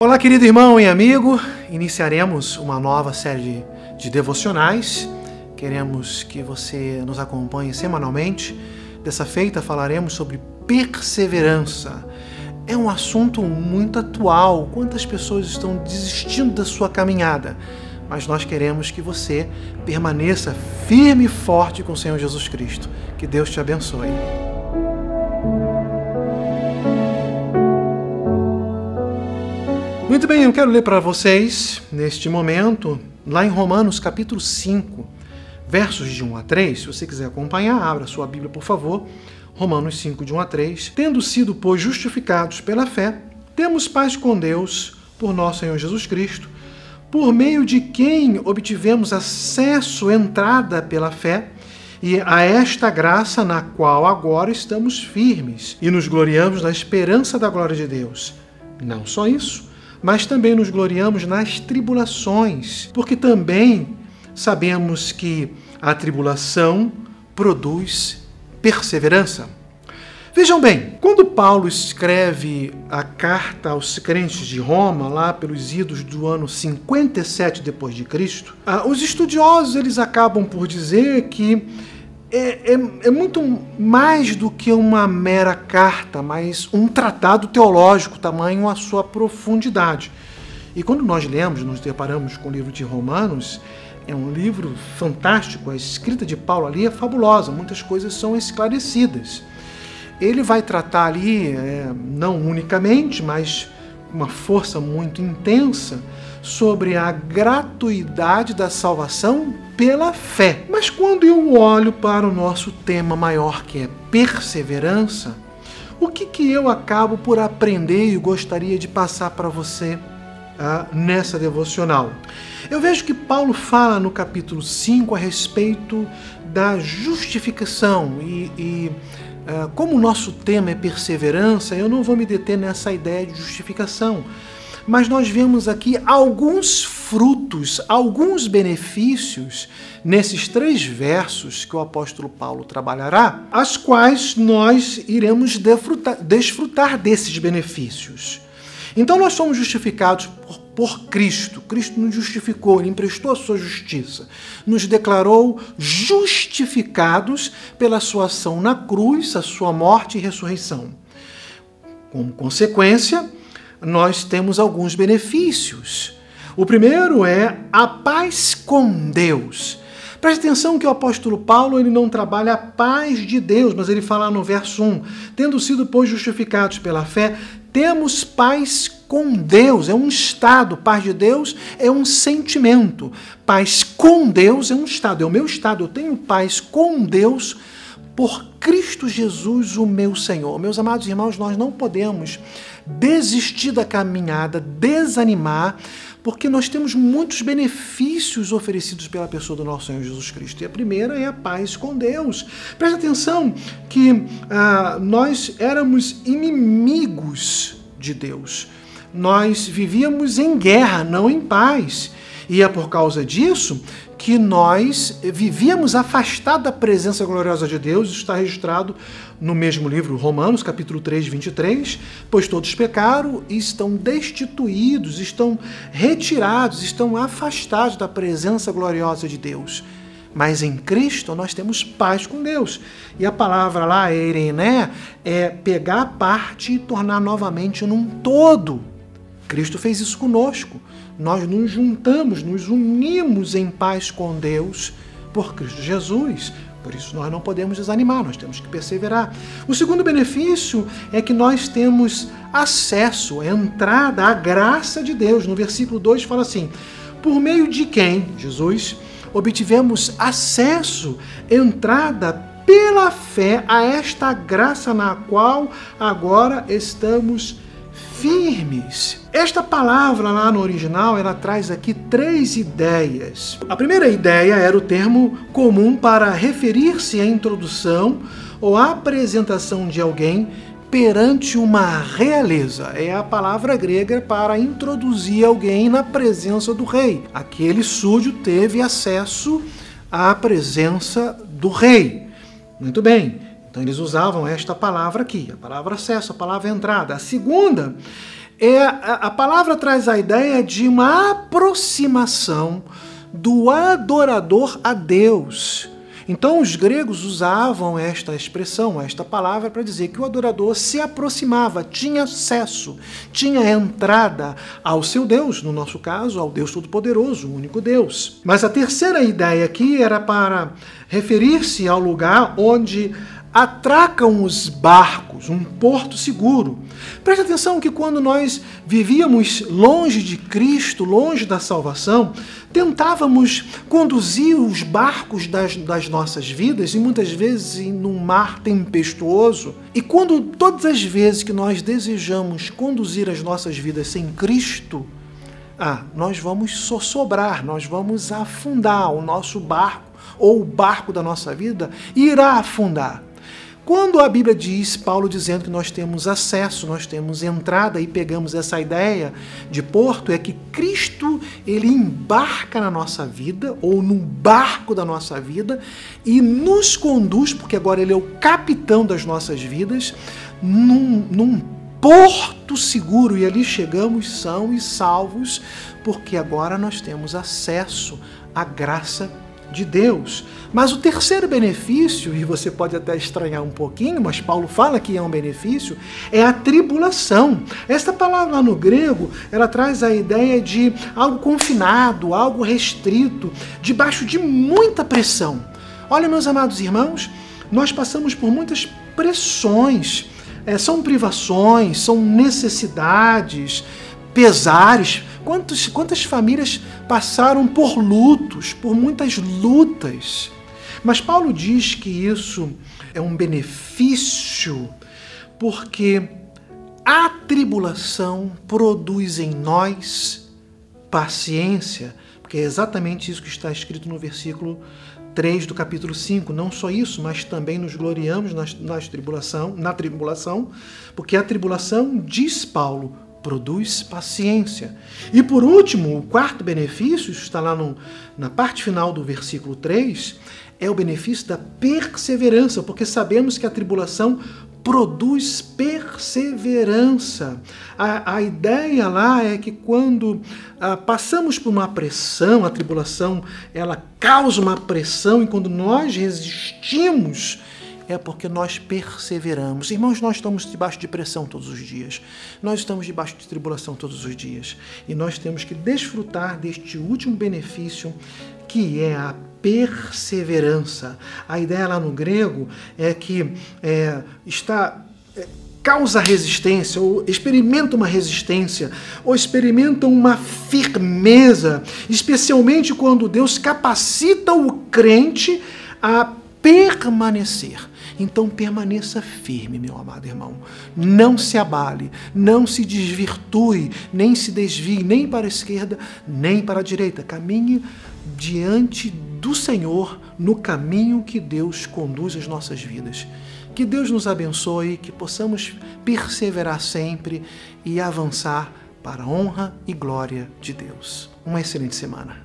Olá, querido irmão e amigo. Iniciaremos uma nova série de devocionais. Queremos que você nos acompanhe semanalmente. Dessa feita falaremos sobre perseverança. É um assunto muito atual. Quantas pessoas estão desistindo da sua caminhada? Mas nós queremos que você permaneça firme e forte com o Senhor Jesus Cristo. Que Deus te abençoe. Muito bem, eu quero ler para vocês, neste momento, lá em Romanos capítulo 5, versos de 1 a 3. Se você quiser acompanhar, abra sua Bíblia, por favor. Romanos 5, de 1 a 3. Tendo sido, pois, justificados pela fé, temos paz com Deus por nosso Senhor Jesus Cristo, por meio de quem obtivemos acesso, entrada pela fé, e a esta graça na qual agora estamos firmes e nos gloriamos na esperança da glória de Deus. Não só isso, mas também nos gloriamos nas tribulações, porque também sabemos que a tribulação produz perseverança. Vejam bem, quando Paulo escreve a carta aos crentes de Roma, lá pelos idos do ano 57 depois de Cristo, os estudiosos eles acabam por dizer que é muito mais do que uma mera carta, mas um tratado teológico, tamanho a sua profundidade. E quando nós lemos, nos deparamos com o livro de Romanos, é um livro fantástico, a escrita de Paulo ali é fabulosa, muitas coisas são esclarecidas. Ele vai tratar ali, não unicamente, mas uma força muito intensa, sobre a gratuidade da salvação pela fé. Mas quando eu olho para o nosso tema maior, que é perseverança, o que eu acabo por aprender e gostaria de passar para você nessa devocional? Eu vejo que Paulo fala no capítulo 5 a respeito da justificação e como o nosso tema é perseverança, eu não vou me deter nessa ideia de justificação, mas nós vemos aqui alguns frutos, alguns benefícios nesses 3 versos que o apóstolo Paulo trabalhará, as quais nós iremos desfrutar desses benefícios. Então nós somos justificados por Cristo. Cristo nos justificou, Ele emprestou a sua justiça, nos declarou justificados pela sua ação na cruz, a sua morte e ressurreição. Como consequência, nós temos alguns benefícios. O primeiro é a paz com Deus. Preste atenção que o apóstolo Paulo ele não trabalha a paz de Deus, mas ele fala no verso 1, tendo sido, pois, justificados pela fé, temos paz com Deus, é um estado. Paz de Deus é um sentimento. Paz com Deus é um estado, é o meu estado. Eu tenho paz com Deus por Cristo Jesus, o meu Senhor. Meus amados irmãos, nós não podemos desistir da caminhada, desanimar, porque nós temos muitos benefícios oferecidos pela pessoa do nosso Senhor Jesus Cristo. E a primeira é a paz com Deus. Presta atenção que nós éramos inimigos de Deus. Nós vivíamos em guerra, não em paz. E é por causa disso que nós vivíamos afastados da presença gloriosa de Deus. Isso está registrado no mesmo livro, Romanos, capítulo 3, 23, pois todos pecaram e estão destituídos, estão retirados, estão afastados da presença gloriosa de Deus. Mas em Cristo nós temos paz com Deus. E a palavra lá, eirené, é pegar a parte e tornar novamente num todo. Cristo fez isso conosco. Nós nos juntamos, nos unimos em paz com Deus por Cristo Jesus. Por isso nós não podemos desanimar, nós temos que perseverar. O segundo benefício é que nós temos acesso, entrada à graça de Deus. No versículo 2 fala assim, por meio de quem, Jesus, obtivemos acesso, entrada pela fé a esta graça na qual agora estamos firmes. Esta palavra lá no original, ela traz aqui 3 ideias. A primeira ideia era o termo comum para referir-se à introdução ou à apresentação de alguém perante uma realeza. É a palavra grega para introduzir alguém na presença do rei. Aquele súdito teve acesso à presença do rei. Muito bem. Então eles usavam esta palavra aqui, a palavra acesso, a palavra entrada. A segunda A palavra traz a ideia de uma aproximação do adorador a Deus. Então os gregos usavam esta expressão, esta palavra, para dizer que o adorador se aproximava, tinha acesso, tinha entrada ao seu Deus, no nosso caso, ao Deus Todo-Poderoso, o único Deus. Mas a terceira ideia aqui era para referir-se ao lugar onde atracam os barcos, um porto seguro. Preste atenção que quando nós vivíamos longe de Cristo, longe da salvação, tentávamos conduzir os barcos das nossas vidas, e muitas vezes num mar tempestuoso. E quando todas as vezes que nós desejamos conduzir as nossas vidas sem Cristo, nós vamos sossobrar, nós vamos afundar o nosso barco, ou o barco da nossa vida irá afundar. Quando a Bíblia diz, Paulo dizendo que nós temos acesso, nós temos entrada e pegamos essa ideia de porto, é que Cristo, ele embarca na nossa vida, ou no barco da nossa vida, e nos conduz, porque agora ele é o capitão das nossas vidas, num porto seguro, e ali chegamos são e salvos, porque agora nós temos acesso à graça de Deus. Mas o terceiro benefício, e você pode até estranhar um pouquinho, mas Paulo fala que é um benefício, é a tribulação. Esta palavra lá no grego, ela traz a ideia de algo confinado, algo restrito, debaixo de muita pressão. Olha, meus amados irmãos, nós passamos por muitas pressões, são privações, são necessidades, pesares. Quantas famílias passaram por lutos, por muitas lutas. Mas Paulo diz que isso é um benefício, porque a tribulação produz em nós paciência, porque é exatamente isso que está escrito no versículo 3 do capítulo 5. Não só isso, mas também nos gloriamos na tribulação, porque a tribulação, diz Paulo, produz paciência. E por último, o quarto benefício, isso está lá na parte final do versículo 3, é o benefício da perseverança, porque sabemos que a tribulação produz perseverança. A ideia lá é que quando passamos por uma pressão, a tribulação ela causa uma pressão, e quando nós resistimos, é porque nós perseveramos. Irmãos, nós estamos debaixo de pressão todos os dias. Nós estamos debaixo de tribulação todos os dias. E nós temos que desfrutar deste último benefício, que é a perseverança. A ideia lá no grego é que causa resistência, ou experimenta uma resistência, ou experimenta uma firmeza, especialmente quando Deus capacita o crente a permanecer. Então permaneça firme, meu amado irmão. Não se abale, não se desvirtue, nem se desvie, nem para a esquerda, nem para a direita. Caminhe diante do Senhor no caminho que Deus conduz as nossas vidas. Que Deus nos abençoe, que possamos perseverar sempre e avançar para a honra e glória de Deus. Uma excelente semana.